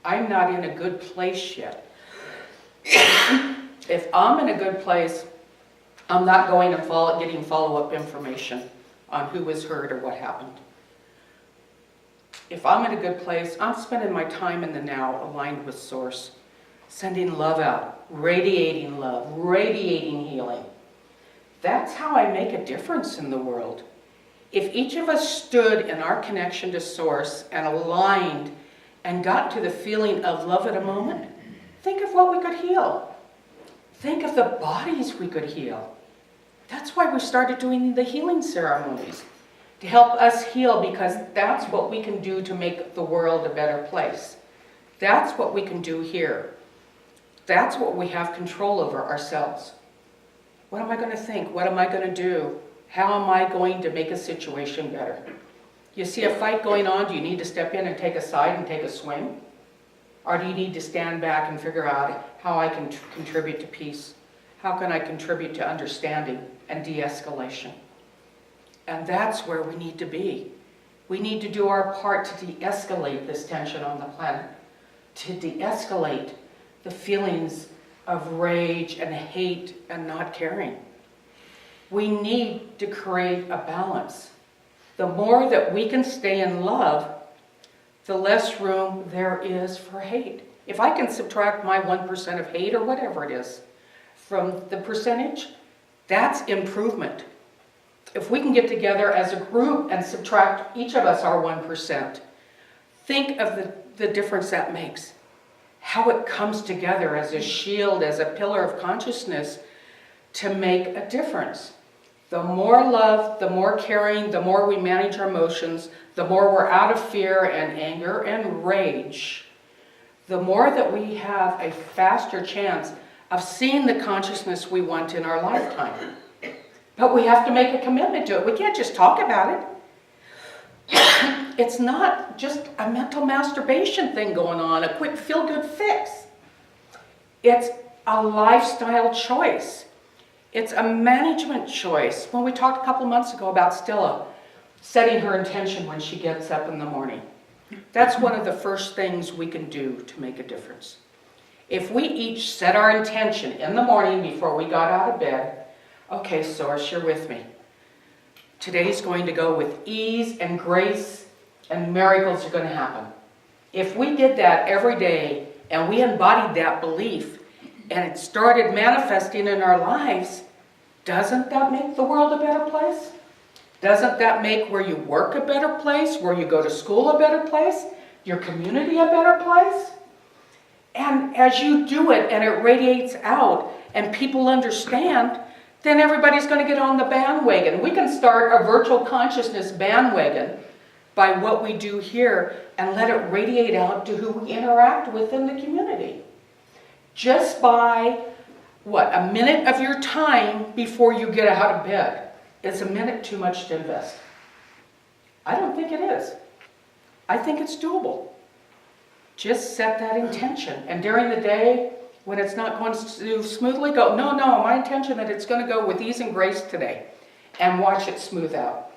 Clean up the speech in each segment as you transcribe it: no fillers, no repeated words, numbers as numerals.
I'm not in a good place yet. If I'm in a good place, I'm not going and getting follow-up information on who was hurt or what happened. If I'm in a good place, I'm spending my time in the now, aligned with Source, sending love out, radiating love, radiating healing. That's how I make a difference in the world. If each of us stood in our connection to Source and aligned and got to the feeling of love at a moment, think of what we could heal. Think of the bodies we could heal. That's why we started doing the healing ceremonies, to help us heal, because that's what we can do to make the world a better place. That's what we can do here. That's what we have control over ourselves. What am I going to think? What am I going to do? How am I going to make a situation better? You see a fight going on, do you need to step in and take a side and take a swing? Or do you need to stand back and figure out how I can contribute to peace? How can I contribute to understanding and de-escalation? And that's where we need to be. We need to do our part to de-escalate this tension on the planet, to de-escalate the feelings of rage and hate and not caring. We need to create a balance. The more that we can stay in love, the less room there is for hate. If I can subtract my 1% of hate or whatever it is from the percentage, that's improvement. If we can get together as a group and subtract each of us our 1%, think of the difference that makes. How it comes together as a shield, as a pillar of consciousness to make a difference. The more love, the more caring, the more we manage our emotions, the more we're out of fear and anger and rage, the more that we have a faster chance of seeing the consciousness we want in our lifetime. But we have to make a commitment to it. We can't just talk about it. It's not just a mental masturbation thing going on, a quick feel-good fix. It's a lifestyle choice. It's a management choice. When we talked a couple months ago about Stella setting her intention when she gets up in the morning, that's one of the first things we can do to make a difference. If we each set our intention in the morning before we got out of bed, okay, Source, you're with me. Today's going to go with ease and grace, and miracles are going to happen. If we did that every day and we embodied that belief and it started manifesting in our lives, doesn't that make the world a better place? Doesn't that make where you work a better place, where you go to school a better place, your community a better place? And as you do it and it radiates out and people understand, then everybody's going to get on the bandwagon. We can start a virtual consciousness bandwagon by what we do here and let it radiate out to who we interact with in the community. Just by, a minute of your time before you get out of bed. Is a minute too much to invest? I don't think it is. I think it's doable. Just set that intention. And during the day, when it's not going smoothly, go, no, my intention that it's going to go with ease and grace today. And watch it smooth out.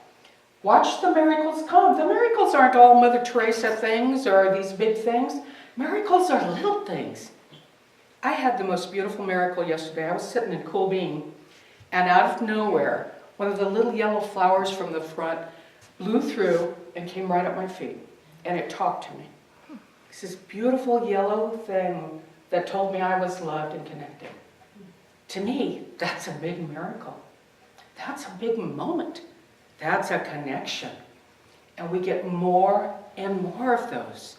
Watch the miracles come. The miracles aren't all Mother Teresa things or these big things. Miracles are little things. I had the most beautiful miracle yesterday. I was sitting in Cool Bean, and out of nowhere, one of the little yellow flowers from the front blew through and came right at my feet. And it talked to me. It's this beautiful yellow thing that told me I was loved and connected. To me, that's a big miracle. That's a big moment. That's a connection. And we get more and more of those.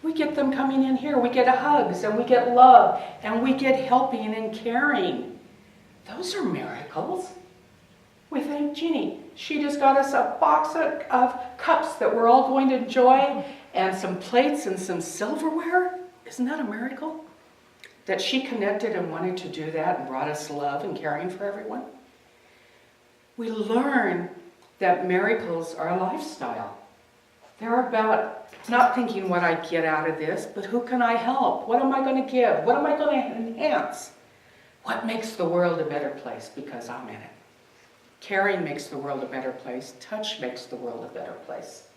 We get them coming in here. We get hugs and we get love and we get helping and caring. Those are miracles. We thank Jeannie. She just got us a box of cups that we're all going to enjoy and some plates and some silverware. Isn't that a miracle? That she connected and wanted to do that and brought us love and caring for everyone. We learn that miracles are a lifestyle. They're about not thinking what I get out of this, but who can I help? What am I going to give? What am I going to enhance? What makes the world a better place because I'm in it? Caring makes the world a better place. Touch makes the world a better place.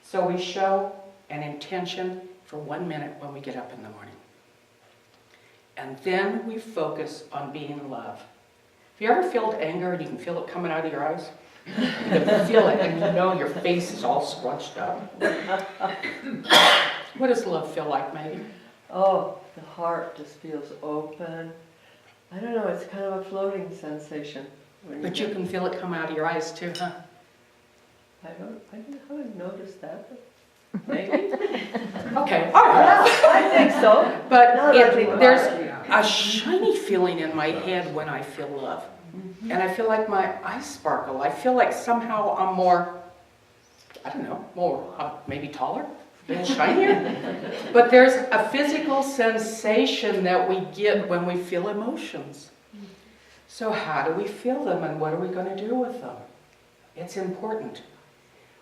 So we show an intention for 1 minute when we get up in the morning. And then we focus on being love. Have you ever felt anger and you can feel it coming out of your eyes? You can feel it and you know your face is all scrunched up. What does love feel like, Maggie? Oh, the heart just feels open. I don't know, it's kind of a floating sensation. But you can feel it come out of your eyes too, huh? I haven't noticed that, but maybe. Okay, all right. Yeah, I think so. But Now that I think about there's it. a shiny feeling in my head when I feel love. Mm-hmm. And I feel like my eyes sparkle. I feel like somehow I'm more, I don't know, more maybe taller, a little shinier. But there's a physical sensation that we get when we feel emotions. So how do we feel them and what are we going to do with them? It's important.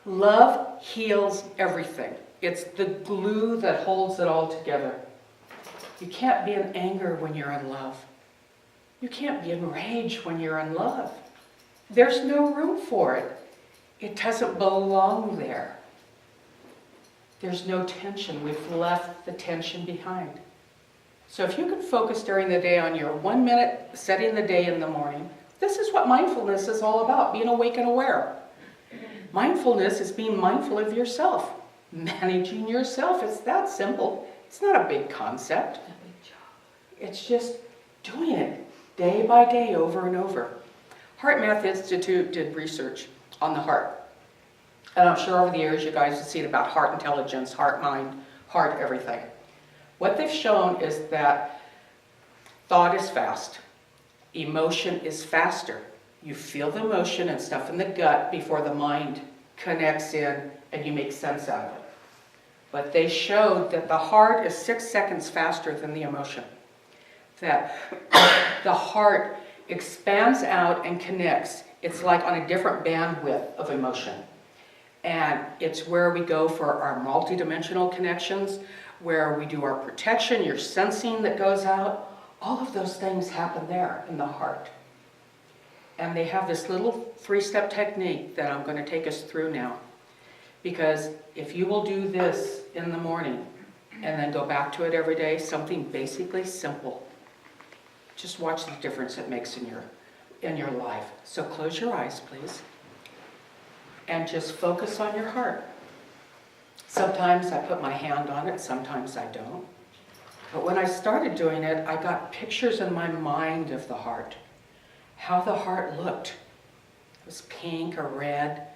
Love heals everything. It's the glue that holds it all together. You can't be in anger when you're in love. You can't be in rage when you're in love. There's no room for it. It doesn't belong there. There's no tension. We've left the tension behind. So if you can focus during the day on your 1 minute, setting the day in the morning, this is what mindfulness is all about, being awake and aware. Mindfulness is being mindful of yourself, managing yourself. It's that simple. It's not a big concept. It's just doing it day by day, over and over. Heart Math Institute did research on the heart. And I'm sure over the years you guys have seen about heart intelligence, heart mind, heart everything. What they've shown is that thought is fast. Emotion is faster. You feel the emotion and stuff in the gut before the mind connects in and you make sense out of it. But they showed that the heart is 6 seconds faster than the emotion. That the heart expands out and connects. It's like on a different bandwidth of emotion. And it's where we go for our multidimensional connections, where we do our protection, your sensing that goes out. All of those things happen there in the heart. And they have this little 3-step technique that I'm going to take us through now. Because if you will do this in the morning and then go back to it every day, something basically simple, just watch the difference it makes in your life. So close your eyes, please. And just focus on your heart. Sometimes I put my hand on it, sometimes I don't. But when I started doing it, I got pictures in my mind of the heart. How the heart looked. It was pink or red.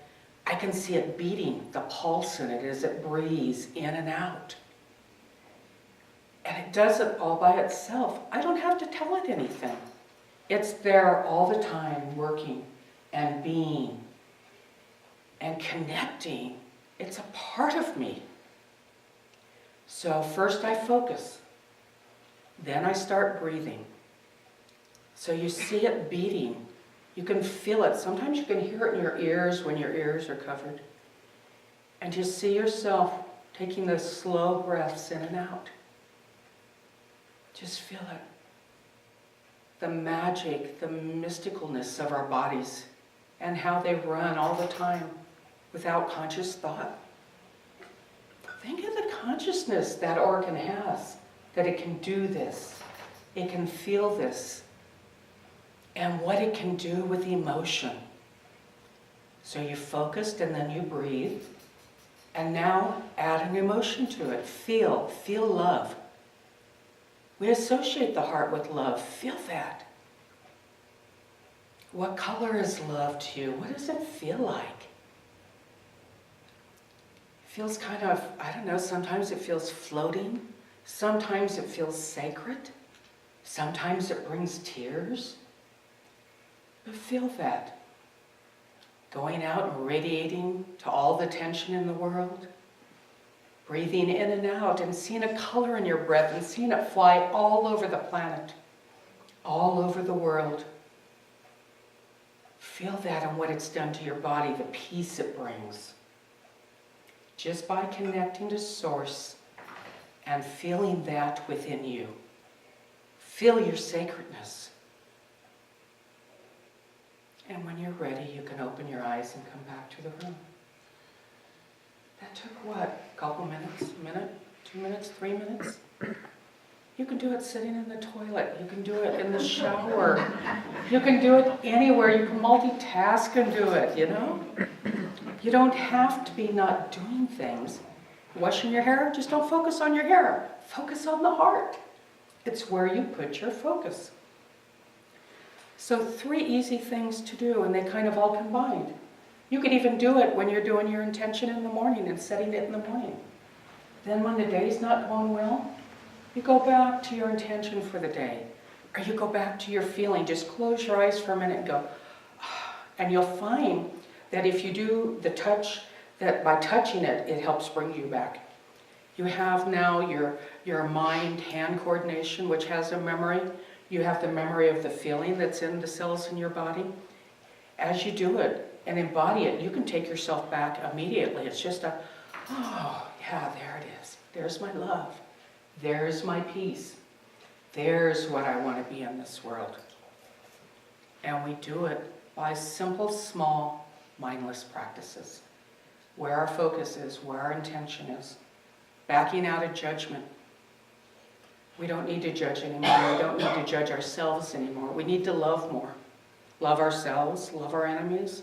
I can see it beating, the pulse in it as it breathes in and out. And it does it all by itself. I don't have to tell it anything. It's there all the time, working and being and connecting. It's a part of me. So first I focus. Then I start breathing. So you see it beating. You can feel it. Sometimes you can hear it in your ears when your ears are covered. And you see yourself taking those slow breaths in and out. Just feel it. The magic, the mysticalness of our bodies and how they run all the time without conscious thought. Think of the consciousness that organ has, that it can do this. It can feel this. And what it can do with emotion. So you focused and then you breathe. And now add an emotion to it. Feel love. We associate the heart with love. Feel that. What color is love to you? What does it feel like? It feels kind of, I don't know, sometimes it feels floating. Sometimes it feels sacred. Sometimes it brings tears. But feel that. Going out and radiating to all the tension in the world. Breathing in and out and seeing a color in your breath and seeing it fly all over the planet, all over the world. Feel that and what it's done to your body, the peace it brings. Just by connecting to Source and feeling that within you. Feel your sacredness. And when you're ready, you can open your eyes and come back to the room. That took what? A couple minutes? A minute? 2 minutes, 3 minutes. You can do it sitting in the toilet. You can do it in the shower. You can do it anywhere. You can multitask and do it, you know? You don't have to be not doing things. Washing your hair, just don't focus on your hair. Focus on the heart. It's where you put your focus. So 3 easy things to do, and they kind of all combined. You could even do it when you're doing your intention in the morning and setting it in the morning. Then when the day's not going well, you go back to your intention for the day. Or you go back to your feeling. Just close your eyes for a minute and go, ah. And you'll find that if you do the touch, that by touching it, it helps bring you back. You have now your mind-hand coordination, which has a memory. You have the memory of the feeling that's in the cells in your body. As you do it and embody it, you can take yourself back immediately. It's just a, oh, yeah, there it is. There's my love. There's my peace. There's what I want to be in this world. And we do it by simple, small, mindless practices. Where our focus is, where our intention is. Backing out of judgment. We don't need to judge anymore. We don't need to judge ourselves anymore. We need to love more. Love ourselves, love our enemies.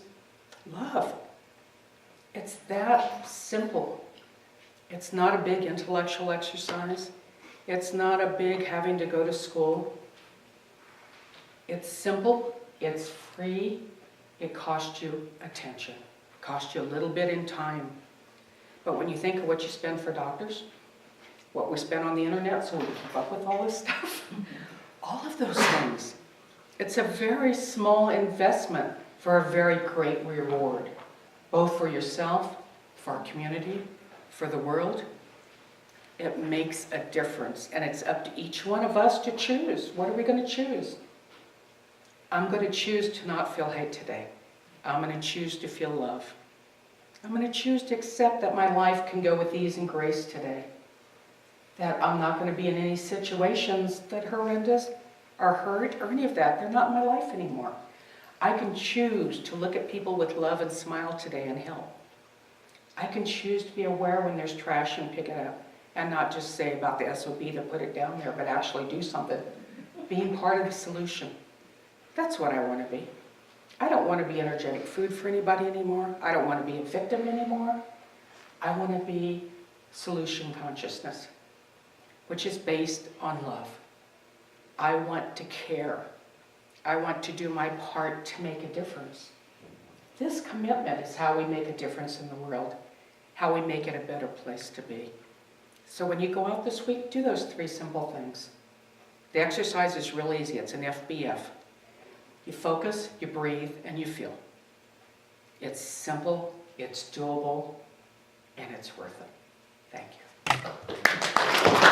Love. It's that simple. It's not a big intellectual exercise. It's not a big having to go to school. It's simple, it's free, it costs you attention. It costs you a little bit in time. But when you think of what you spend for doctors, what we spend on the internet so we keep up with all this stuff, all of those things, it's a very small investment for a very great reward, both for yourself, for our community, for the world. It makes a difference, and it's up to each one of us to choose. What are we going to choose? I'm going to choose to not feel hate today. I'm going to choose to feel love. I'm going to choose to accept that my life can go with ease and grace today. That I'm not going to be in any situations that are horrendous or hurt or any of that. They're not in my life anymore. I can choose to look at people with love and smile today and help. I can choose to be aware when there's trash and pick it up. And not just say about the SOB to put it down there, but actually do something. Being part of the solution. That's what I want to be. I don't want to be energetic food for anybody anymore. I don't want to be a victim anymore. I want to be solution consciousness, which is based on love. I want to care. I want to do my part to make a difference. This commitment is how we make a difference in the world, how we make it a better place to be. So when you go out this week, do those 3 simple things. The exercise is real easy. It's an FBF. You focus, you breathe, and you feel. It's simple, it's doable, and it's worth it. Thank you.